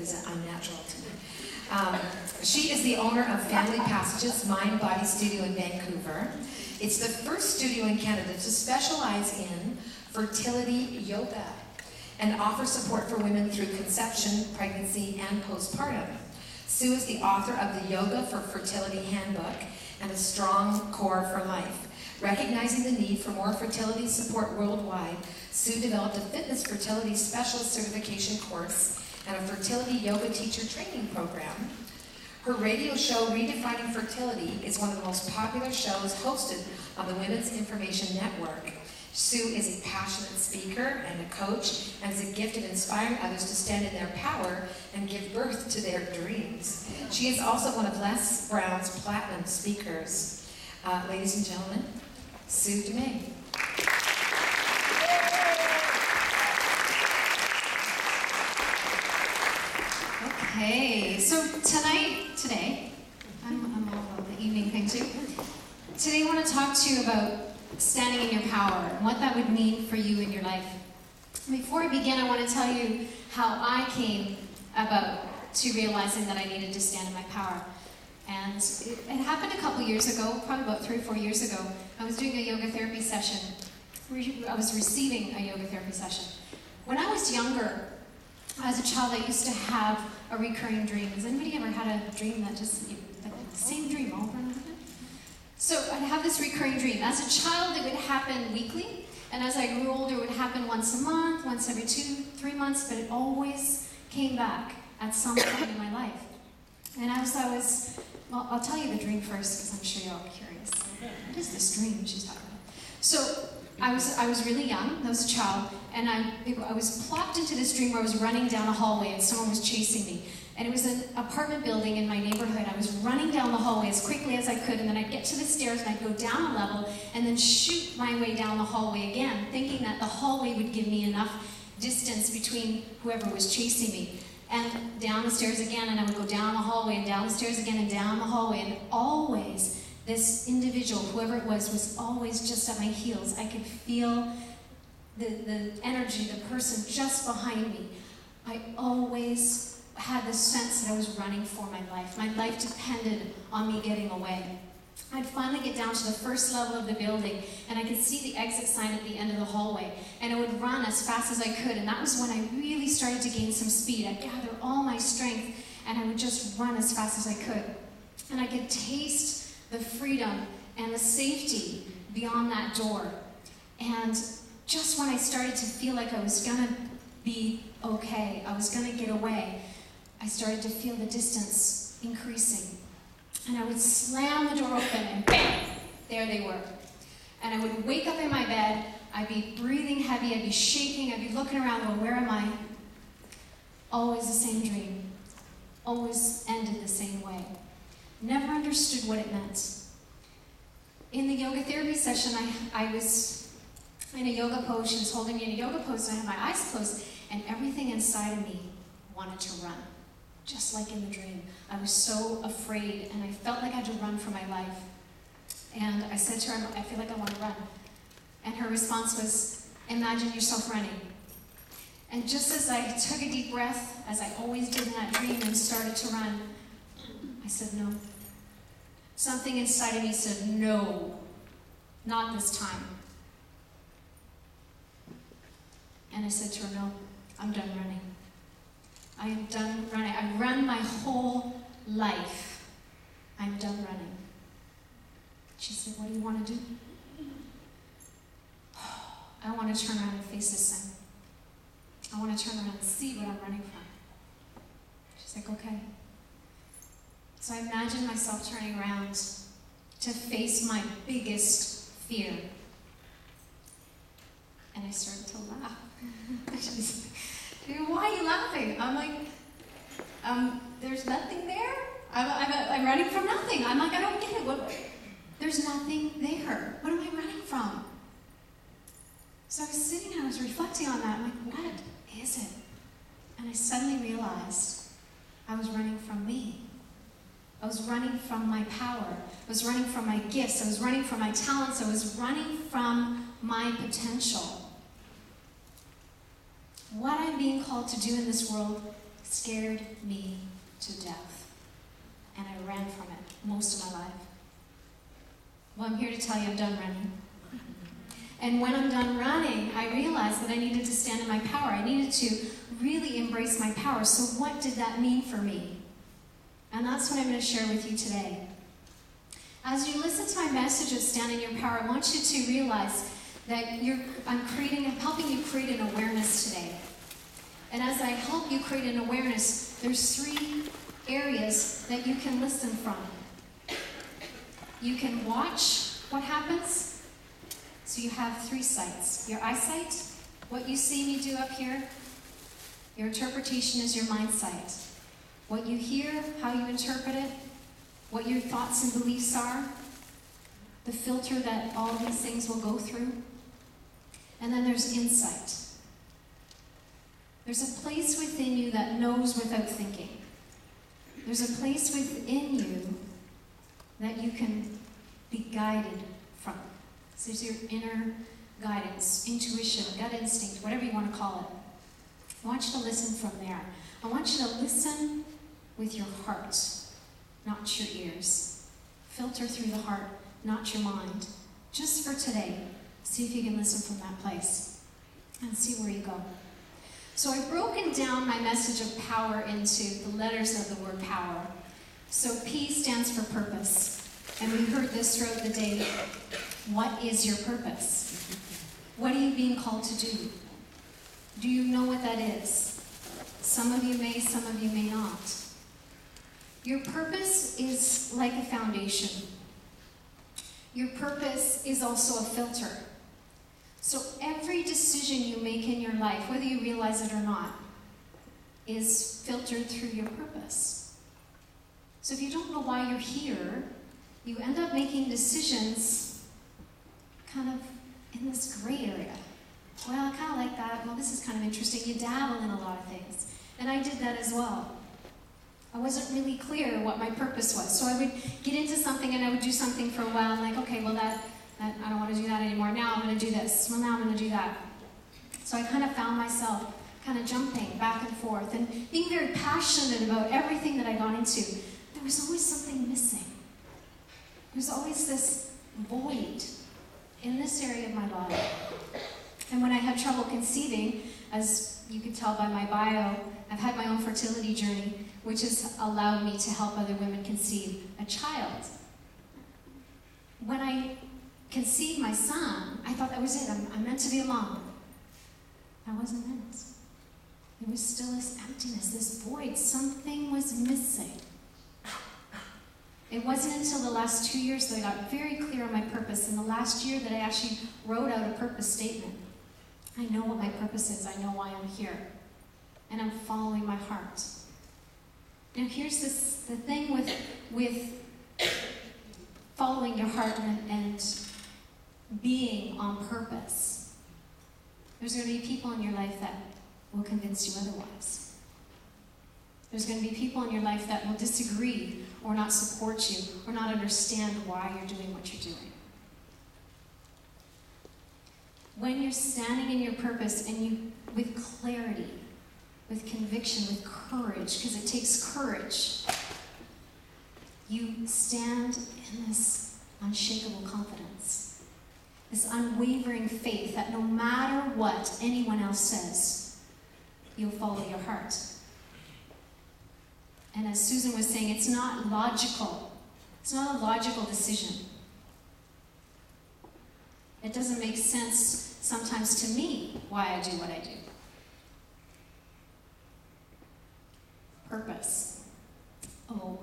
is unnatural to me. She is the owner of Family Passages Mind Body Studio in Vancouver. It's the first studio in Canada to specialize in fertility yoga and offer support for women through conception, pregnancy, and postpartum. Sue is the author of the Yoga for Fertility Handbook and A Strong Core for Life. Recognizing the need for more fertility support worldwide, Sue developed a fitness fertility specialist certification course and a fertility yoga teacher training program. Her radio show, Redefining Fertility, is one of the most popular shows hosted on the Women's Information Network. Sue is a passionate speaker and a coach, and is a gift of inspiring others to stand in their power and give birth to their dreams. She is also one of Les Brown's platinum speakers. Ladies and gentlemen, Sue Dumais. Okay, so today, I'm all about the evening thing too. Today I want to talk to you about standing in your power and what that would mean for you in your life. Before I begin, I want to tell you how I came about to realizing that I needed to stand in my power. And it happened a couple years ago, probably about 3 or 4 years ago. I was doing a yoga therapy session. I was receiving a yoga therapy session. When I was younger, as a child, I used to have a recurring dream. Has anybody ever had a dream that just, the same dream over and over again? So I'd have this recurring dream. As a child, it would happen weekly, and as I grew older, it would happen once a month, once every 2-3 months, but it always came back at some point in my life. And well, I'll tell you the dream first, because I'm sure you're all curious. What is this dream she's talking about? So I was really young, I was a child, and I was plopped into this dream where I was running down a hallway and someone was chasing me. And it was an apartment building in my neighborhood. I was running down the hallway as quickly as I could, and then I'd get to the stairs and I'd go down a level and then shoot my way down the hallway again, thinking that the hallway would give me enough distance between whoever was chasing me. And down the stairs again, and I would go down the hallway and down the stairs again and down the hallway, and always this individual, whoever it was always just at my heels. I could feel the energy, the person just behind me. I always had this sense that I was running for my life. My life depended on me getting away. I'd finally get down to the first level of the building, and I could see the exit sign at the end of the hallway, and I would run as fast as I could, and that was when I really started to gain some speed. I'd gather all my strength, and I would just run as fast as I could. And I could taste the freedom and the safety beyond that door. And just when I started to feel like I was gonna be okay, I was gonna get away, I started to feel the distance increasing. And I would slam the door open and bam, there they were. And I would wake up in my bed, I'd be breathing heavy, I'd be shaking, I'd be looking around going, where am I? Always the same dream. Always ended the same way. Never understood what it meant. In the yoga therapy session, I was in a yoga pose. She was holding me in a yoga pose, and I had my eyes closed, and everything inside of me wanted to run, just like in the dream. I was so afraid, and I felt like I had to run for my life. And I said to her, I feel like I want to run. And her response was, imagine yourself running. And just as I took a deep breath, as I always did in that dream, and started to run, I said, no. Something inside of me said, no, not this time. And I said to her, no, I'm done running. I am done running. I've run my whole life. I'm done running. She said, what do you want to do? I want to turn around and face this thing. I want to turn around and see what I'm running from. She's like, okay. So I imagined myself turning around to face my biggest fear. And I started to laugh. She's like, why are you laughing? I'm like, there's nothing there? I'm running from nothing. I'm like, I don't get it. There's nothing there. What am I running from? So I was sitting and I was reflecting on that. I'm like, what is it? And I suddenly realized I was running from me. I was running from my power. I was running from my gifts. I was running from my talents. I was running from my potential. What I'm being called to do in this world is scared me to death. And I ran from it most of my life. Well, I'm here to tell you I'm done running. And when I'm done running, I realized that I needed to stand in my power. I needed to really embrace my power. So what did that mean for me? And that's what I'm going to share with you today. As you listen to my message of Stand in Your Power, I want you to realize that I'm helping you create an awareness today. And as I help you create an awareness, there's 3 areas that you can listen from. You can watch what happens. So you have 3 sights. Your eyesight, what you see me do up here. Your interpretation is your mind sight. What you hear, how you interpret it, what your thoughts and beliefs are, the filter that all these things will go through. And then there's insight. There's a place within you that knows without thinking. There's a place within you that you can be guided from. This is your inner guidance, intuition, gut instinct, whatever you want to call it. I want you to listen from there. I want you to listen with your heart, not your ears. Filter through the heart, not your mind. Just for today, see if you can listen from that place and see where you go. So I've broken down my message of power into the letters of the word power. So P stands for purpose. And we heard this throughout the day. What is your purpose? What are you being called to do? Do you know what that is? Some of you may, some of you may not. Your purpose is like a foundation. Your purpose is also a filter. So every decision you make in your life, whether you realize it or not, is filtered through your purpose. So if you don't know why you're here, you end up making decisions kind of in this gray area. Well, I kind of like that. Well, this is kind of interesting. You dabble in a lot of things. And I did that as well. I wasn't really clear what my purpose was. So I would get into something and I would do something for a while. I'm like, okay, well, that I don't want to do that anymore. Now I'm going to do this. Well, now I'm going to do that. So I kind of found myself kind of jumping back and forth and being very passionate about everything that I got into. There was always something missing. There's always this void in this area of my life. And when I had trouble conceiving, as you can tell by my bio, I've had my own fertility journey, which has allowed me to help other women conceive a child. When I conceived my son, I thought that was it. I'm meant to be a mom. That wasn't it. There was still this emptiness, this void. Something was missing. It wasn't until the last 2 years that I got very clear on my purpose. In the last year that I actually wrote out a purpose statement. I know what my purpose is. I know why I'm here. And I'm following my heart. Now here's the thing with following your heart and being on purpose. There's going to be people in your life that will convince you otherwise. There's going to be people in your life that will disagree or not support you or not understand why you're doing what you're doing. When you're standing in your purpose and you, with clarity, with conviction, with courage, because it takes courage, you stand in this unshakable confidence, this unwavering faith that no matter what anyone else says, you'll follow your heart. And as Susan was saying, it's not logical. It's not a logical decision. It doesn't make sense sometimes to me why I do what I do. Purpose. Oh,